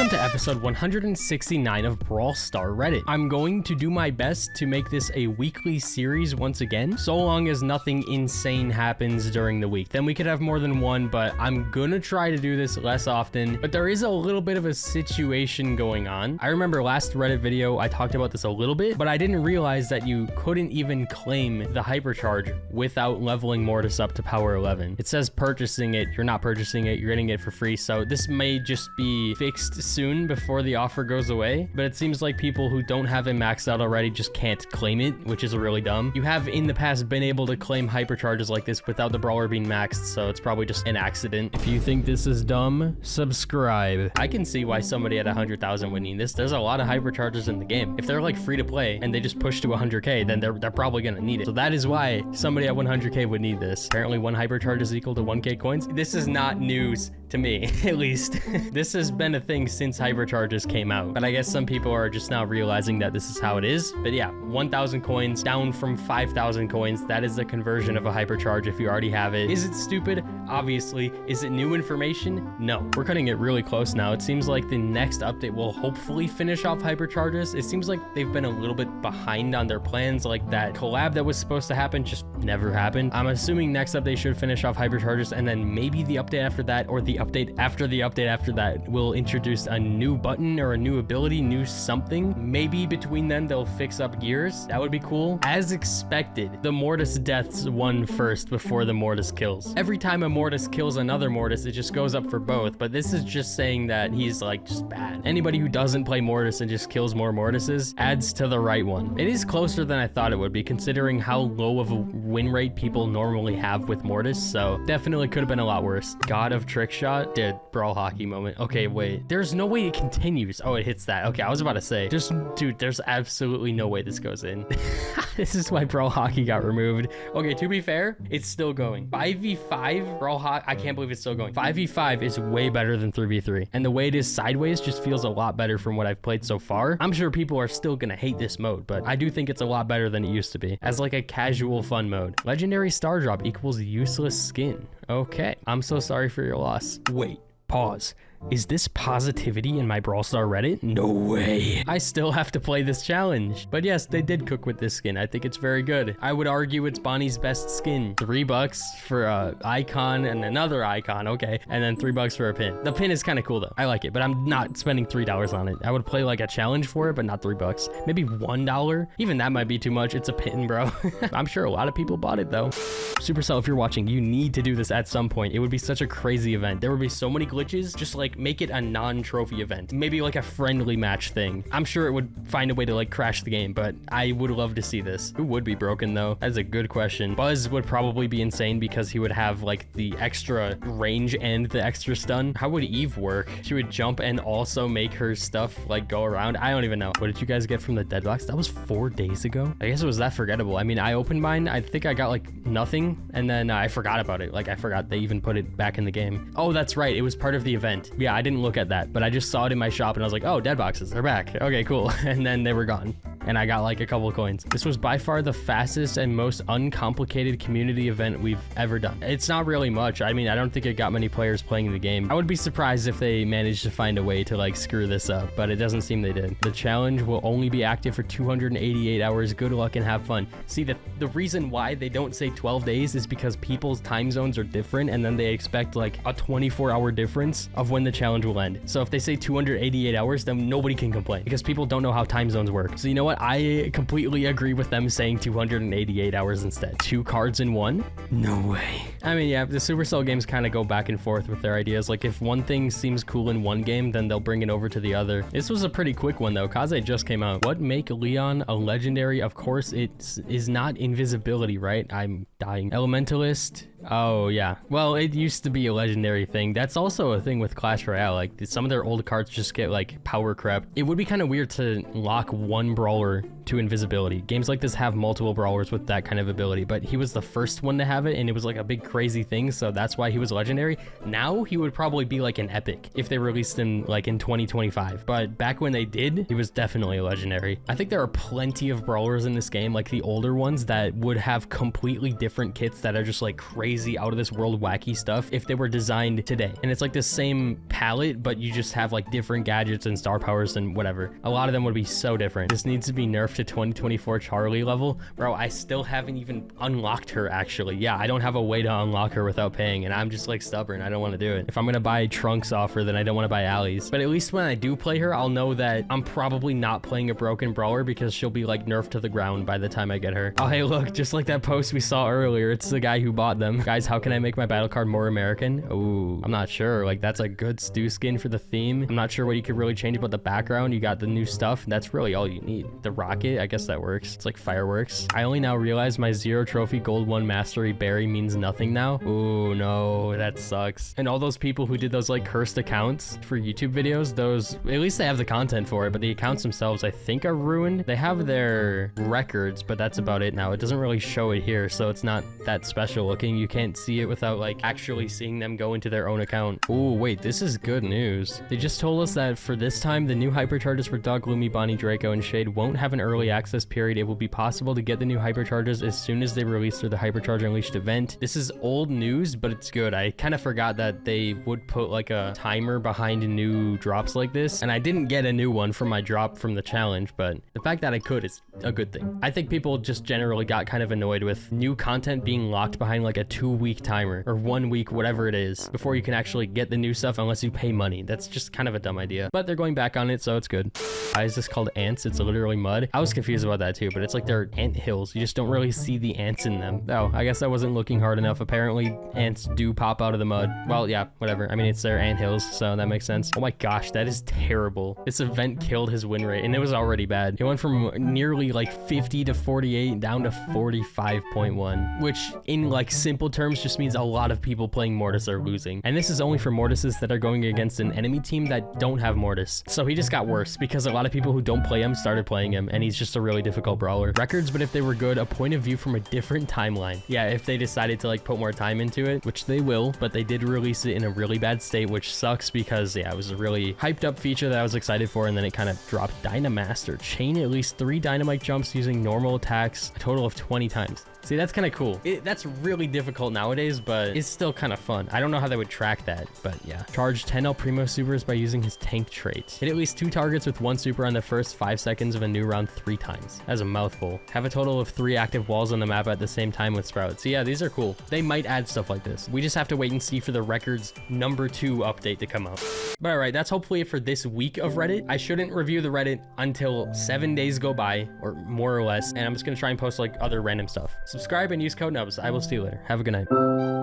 Welcome to episode 169 of Brawl Star Reddit. I'm going to do my best to make this a weekly series once again, so long as nothing insane happens during the week. Then we could have more than one, but I'm gonna try to do this less often. But there is a little bit of a situation going on. I remember last Reddit video, I talked about this a little bit, but I didn't realize that you couldn't even claim the Hypercharge without leveling Mortise up to power 11. It says purchasing it, you're not purchasing it, you're getting it for free, so this may just be fixed soon before the offer goes away, but it seems like people who don't have it maxed out already just can't claim it, which is really dumb. You have in the past been able to claim hypercharges like this without the brawler being maxed, so it's probably just an accident. If you think this is dumb, subscribe. I can see why somebody at 100,000 would need this. There's a lot of hypercharges in the game. If they're like free to play and they just push to 100k, then they're probably gonna need it. So that is why somebody at 100k would need this. Apparently one hypercharge is equal to 1k coins. This is not news to me, at least. This has been a thing since hypercharges came out, but I guess some people are just now realizing that this is how it is. But yeah, 1,000 coins down from 5,000 coins. That is the conversion of a hypercharge if you already have it. Is it stupid? Obviously. Is it new information? No. We're cutting it really close now. It seems like the next update will hopefully finish off hypercharges. It seems like they've been a little bit behind on their plans. Like that collab that was supposed to happen just never happened. I'm assuming next update should finish off hypercharges, and then maybe the update after that, or the update after the update after that, will introduce a new button or a new ability, new something. Maybe between then they'll fix up gears. That would be cool. As expected, the Mortise deaths won first before the Mortise kills. Every time a Mortise kills another Mortise, it just goes up for both, but this is just saying that he's like just bad. Anybody who doesn't play Mortise and just kills more Mortises adds to the right one. It is closer than I thought it would be, considering how low of a win rate people normally have with Mortise, so definitely could have been a lot worse. God of Trick Shot? Dude, Brawl Hockey moment. Okay, wait. There's no way it continues. Oh, it hits that. Okay, I was about to say. Just, dude, there's absolutely no way this goes in. This is why Brawl Hockey got removed. Okay, to be fair, it's still going. 5v5 Brawl Hockey, I can't believe it's still going. 5v5 is way better than 3v3. And the way it is sideways just feels a lot better from what I've played so far. I'm sure people are still gonna hate this mode, but I do think it's a lot better than it used to be. As like a casual fun mode. Legendary star drop equals useless skin. Okay, I'm so sorry for your loss. Wait, pause. Is this positivity in my Brawl Star Reddit? No way. I still have to play this challenge. But yes, they did cook with this skin. I think it's very good. I would argue it's Bonnie's best skin. $3 for a icon and another icon, okay. And then $3 for a pin. The pin is kind of cool though. I like it, but I'm not spending $3 on it. I would play like a challenge for it, but not $3. Maybe $1. Even that might be too much. It's a pin, bro. I'm sure a lot of people bought it though. Supercell, if you're watching, you need to do this at some point. It would be such a crazy event. There would be so many glitches. Just like make it a non-trophy event, maybe like a friendly match thing. I'm sure it would find a way to like crash the game, but I would love to see this. Who would be broken though? That's a good question. Buzz would probably be insane because he would have like the extra range and the extra stun. How would Eve work? She would jump and also make her stuff like go around. I don't even know. What did you guys get from the dead box? That was 4 days ago. I guess it was that forgettable. I mean, I opened mine. I think I got like nothing, and then I forgot about it. Like I forgot they even put it back in the game. Oh, that's right. It was part of the event. Yeah, I didn't look at that, but I just saw it in my shop and I was like, oh, dead boxes, they're back. Okay, cool. And then they were gone. And I got like a couple of coins. This was by far the fastest and most uncomplicated community event we've ever done. It's not really much. I mean, I don't think it got many players playing the game. I would be surprised if they managed to find a way to like screw this up, but it doesn't seem they did. The challenge will only be active for 288 hours. Good luck and have fun. See, the reason why they don't say 12 days is because people's time zones are different, and then they expect like a 24-hour difference of when the challenge will end. So if they say 288 hours, then nobody can complain because people don't know how time zones work. So you know what? I completely agree with them saying 288 hours instead. 2 cards in one? No way. I mean, yeah, the Supercell games kind of go back and forth with their ideas. Like if one thing seems cool in one game, then they'll bring it over to the other. This was a pretty quick one though. Kaze just came out. What make Leon a legendary? Of course, it is not invisibility, right? I'm dying. Elementalist. Oh yeah, well it used to be a legendary thing. That's also a thing with Clash Royale. Like some of their old cards just get like power crept. It would be kind of weird to lock one brawler to invisibility. Games like this have multiple brawlers with that kind of ability, but he was the first one to have it and it was like a big crazy thing, so that's why he was legendary. Now he would probably be like an epic if they released him like in 2025, but back when they did, he was definitely a legendary. I think there are plenty of brawlers in this game, like the older ones, that would have completely different kits that are just like crazy crazy out of this world wacky stuff if they were designed today. And it's like the same palette, but you just have like different gadgets and star powers and whatever. A lot of them would be so different. This needs to be nerfed to 2024 Charlie level. Bro, I still haven't even unlocked her actually. Yeah, I don't have a way to unlock her without paying, and I'm just like stubborn. I don't want to do it. If I'm gonna buy Trunks off her, then I don't want to buy Allie's. But at least when I do play her, I'll know that I'm probably not playing a broken brawler because she'll be like nerfed to the ground by the time I get her. Oh, hey, look, just like that post we saw earlier, it's the guy who bought them. Guys, how can I make my battle card more American? Ooh, I'm not sure. Like, that's a good stew skin for the theme. I'm not sure what you could really change about the background. You got the new stuff. That's really all you need. The rocket, I guess that works. It's like fireworks. I only now realize my 0 trophy gold 1 mastery berry means nothing now. Ooh, no, that sucks. And all those people who did those like cursed accounts for YouTube videos, those, at least they have the content for it, but the accounts themselves I think are ruined. They have their records, but that's about it now. It doesn't really show it here, so it's not that special looking. You can't see it without like actually seeing them go into their own account. Ooh, wait, this is good news. They just told us that for this time, the new hypercharges for Doug, Lumi, Bonnie, Draco, and Shade won't have an early access period. It will be possible to get the new hypercharges as soon as they release through the Hypercharge Unleashed event. This is old news, but it's good. I kind of forgot that they would put like a timer behind new drops like this, and I didn't get a new one for my drop from the challenge, but the fact that I could is a good thing. I think people just generally got kind of annoyed with new content being locked behind like a 2-week timer or 1 week, whatever it is, before you can actually get the new stuff unless you pay money. That's just kind of a dumb idea, but they're going back on it, so it's good. Why is this called ants? It's literally mud. I was confused about that too, but it's like they're ant hills. You just don't really see the ants in them. Oh, I guess I wasn't looking hard enough. Apparently ants do pop out of the mud. Well, yeah, whatever. I mean, it's their ant hills, so that makes sense. Oh my gosh, that is terrible. This event killed his win rate, and it was already bad. It went from nearly like 50 to 48 down to 45.1, which in like simple terms just means a lot of people playing Mortis are losing. And this is only for Mortises that are going against an enemy team that don't have Mortis. So he just got worse because a lot of people who don't play him started playing him, and he's just a really difficult brawler. Records, but if they were good, a point of view from a different timeline. Yeah, if they decided to like put more time into it, which they will, but they did release it in a really bad state, which sucks because yeah, it was a really hyped up feature that I was excited for, and then it kind of dropped. Dynamaster, chain at least 3 dynamite jumps using normal attacks a total of 20 times. See, that's kind of cool. That's really difficult nowadays, but it's still kind of fun. I don't know how they would track that, but yeah. Charge 10 El Primo supers by using his tank trait. Hit at least 2 targets with 1 super on the first 5 seconds of a new round 3 times. That's a mouthful. Have a total of 3 active walls on the map at the same time with sprouts. So yeah, these are cool. They might add stuff like this. We just have to wait and see for the records number 2 update to come out. But all right, that's hopefully it for this week of Reddit. I shouldn't review the Reddit until 7 days go by, or more or less, and I'm just gonna try and post like other random stuff. Subscribe and use code NUBS. I will see you later. Have a good night.